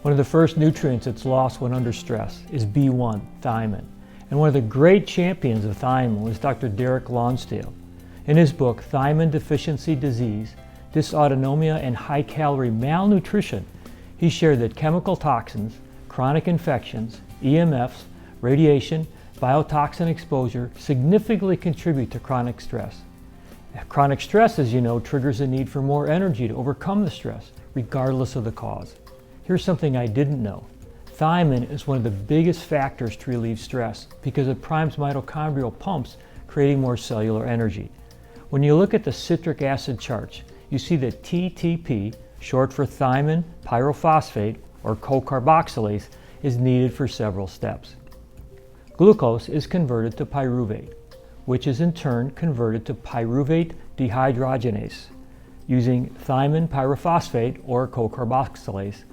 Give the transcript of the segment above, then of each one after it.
One of the first nutrients that's lost when under stress is B1, thiamine. And one of the great champions of thiamine was Dr. Derek Lonsdale. In his book, Thiamine Deficiency Disease, Dysautonomia and High-Calorie Malnutrition, he shared that chemical toxins, chronic infections, EMFs, radiation, biotoxin exposure significantly contribute to chronic stress. Chronic stress, as you know, triggers a need for more energy to overcome the stress, regardless of the cause. Here's something I didn't know. Thiamine is one of the biggest factors to relieve stress because it primes mitochondrial pumps, creating more cellular energy. When you look at the citric acid charts, you see that TTP, short for thiamine pyrophosphate or co-carboxylase, is needed for several steps. Glucose is converted to pyruvate, which is in turn converted to pyruvate dehydrogenase using thiamine pyrophosphate or co-carboxylase.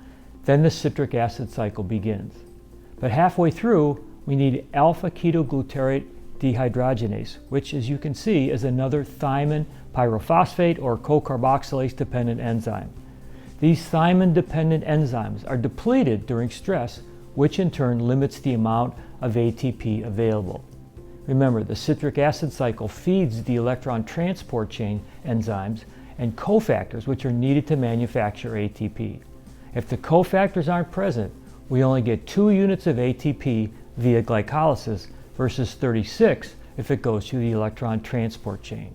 Then the citric acid cycle begins. But halfway through, we need alpha-ketoglutarate dehydrogenase, which, as you can see, is another thiamine pyrophosphate or co-carboxylase dependent enzyme. These thiamine-dependent enzymes are depleted during stress, which in turn limits the amount of ATP available. Remember, the citric acid cycle feeds the electron transport chain enzymes and cofactors, which are needed to manufacture ATP. If the cofactors aren't present, we only get 2 units of ATP via glycolysis versus 36 if it goes through the electron transport chain.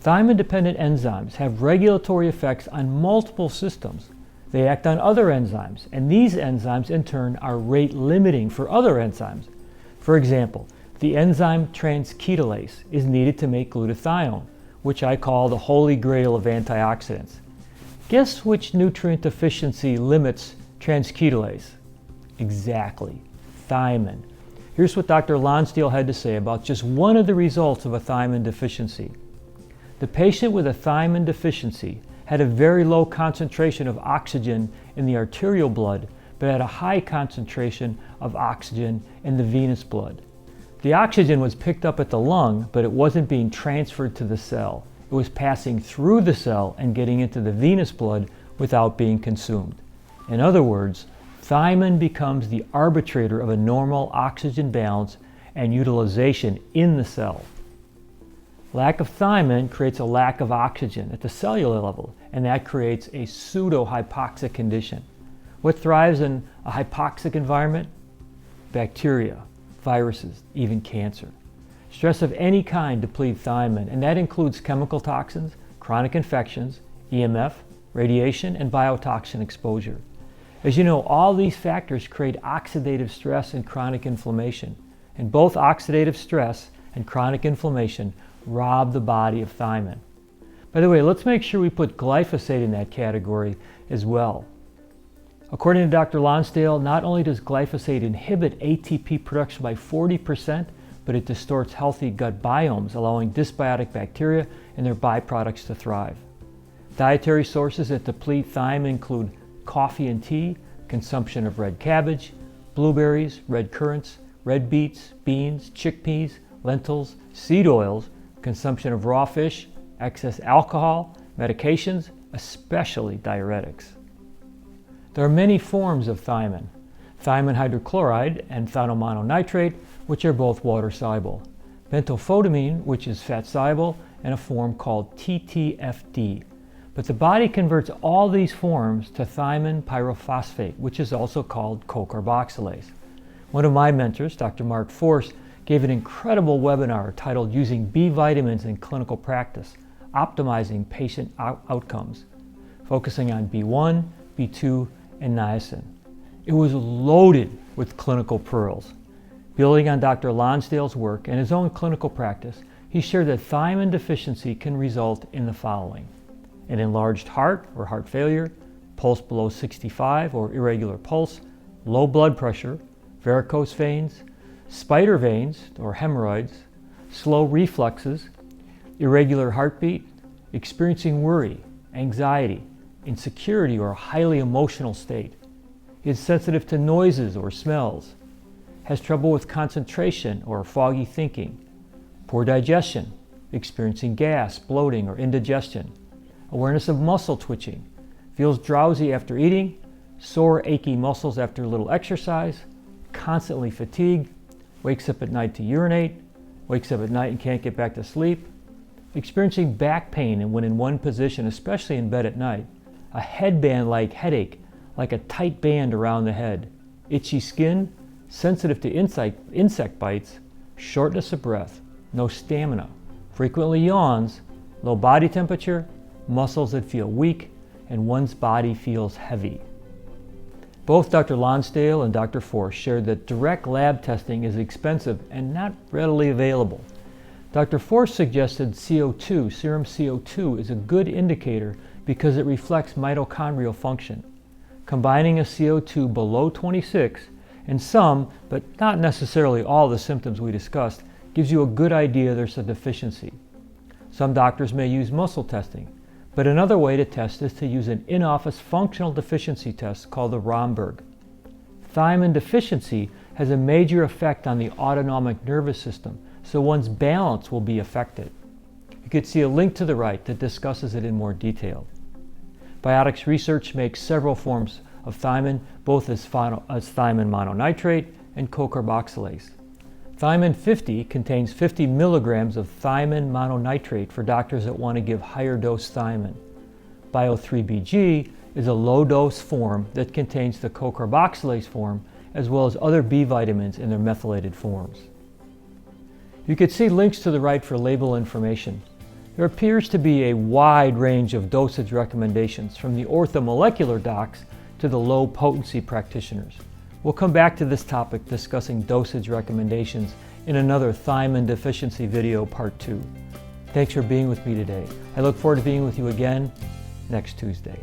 Thiamine-dependent enzymes have regulatory effects on multiple systems. They act on other enzymes, and these enzymes in turn are rate limiting for other enzymes. For example, the enzyme transketolase is needed to make glutathione, which I call the holy grail of antioxidants. Guess which nutrient deficiency limits transketolase? Exactly, thiamine. Here's what Dr. Lonsdale had to say about just one of the results of a thiamine deficiency. The patient with a thiamine deficiency had a very low concentration of oxygen in the arterial blood, but had a high concentration of oxygen in the venous blood. The oxygen was picked up at the lung, but it wasn't being transferred to the cell. It was passing through the cell and getting into the venous blood without being consumed. In other words, thiamine becomes the arbitrator of a normal oxygen balance and utilization in the cell. Lack of thiamine creates a lack of oxygen at the cellular level, and that creates a pseudo-hypoxic condition. What thrives in a hypoxic environment? Bacteria, viruses, even cancer. Stress of any kind depletes thiamine, and that includes chemical toxins, chronic infections, EMF, radiation, and biotoxin exposure. As you know, all these factors create oxidative stress and chronic inflammation, and both oxidative stress and chronic inflammation rob the body of thiamine. By the way, let's make sure we put glyphosate in that category as well. According to Dr. Lonsdale, not only does glyphosate inhibit ATP production by 40%, but it distorts healthy gut biomes, allowing dysbiotic bacteria and their byproducts to thrive. Dietary sources that deplete thiamine include coffee and tea, consumption of red cabbage, blueberries, red currants, red beets, beans, chickpeas, lentils, seed oils, consumption of raw fish, excess alcohol, medications, especially diuretics. There are many forms of thiamine. Thiamine hydrochloride and thiamomononitrate, which are both water-soluble. Bentophotamine, which is fat-soluble, and a form called TTFD. But the body converts all these forms to thiamine pyrophosphate, which is also called co-carboxylase. One of my mentors, Dr. Mark Force, gave an incredible webinar titled Using B Vitamins in Clinical Practice, Optimizing Patient Outcomes, focusing on B1, B2, and niacin. It was loaded with clinical pearls. Building on Dr. Lonsdale's work and his own clinical practice, he shared that thiamine deficiency can result in the following: an enlarged heart or heart failure, pulse below 65 or irregular pulse, low blood pressure, varicose veins, spider veins or hemorrhoids, slow refluxes, irregular heartbeat, experiencing worry, anxiety, insecurity, or a highly emotional state. He is sensitive to noises or smells, has trouble with concentration or foggy thinking, poor digestion, experiencing gas, bloating, or indigestion. Awareness of muscle twitching, feels drowsy after eating, sore, achy muscles after a little exercise, constantly fatigued, wakes up at night to urinate, wakes up at night and can't get back to sleep, experiencing back pain and when in one position, especially in bed at night, a headband-like headache, like a tight band around the head, itchy skin, sensitive to insect bites, shortness of breath, no stamina, frequently yawns, low body temperature, muscles that feel weak, and one's body feels heavy. Both Dr. Lonsdale and Dr. Force shared that direct lab testing is expensive and not readily available. Dr. Force suggested CO2, serum CO2, is a good indicator because it reflects mitochondrial function. Combining a CO2 below 26 and some, but not necessarily all the symptoms we discussed, gives you a good idea there's a deficiency. Some doctors may use muscle testing, but another way to test is to use an in-office functional deficiency test called the Romberg. Thiamine deficiency has a major effect on the autonomic nervous system, so one's balance will be affected. You can see a link to the right that discusses it in more detail. Biotics research makes several forms of thiamine, both as thiamine mononitrate and cocarboxylase. Thiamine 50 contains 50 milligrams of thiamine mononitrate for doctors that want to give higher dose thiamine. Bio3BG is a low dose form that contains the cocarboxylase form as well as other B vitamins in their methylated forms. You can see links to the right for label information. There appears to be a wide range of dosage recommendations from the orthomolecular docs to the low potency practitioners. We'll come back to this topic discussing dosage recommendations in another thiamine deficiency video part 2. Thanks for being with me today. I look forward to being with you again next Tuesday.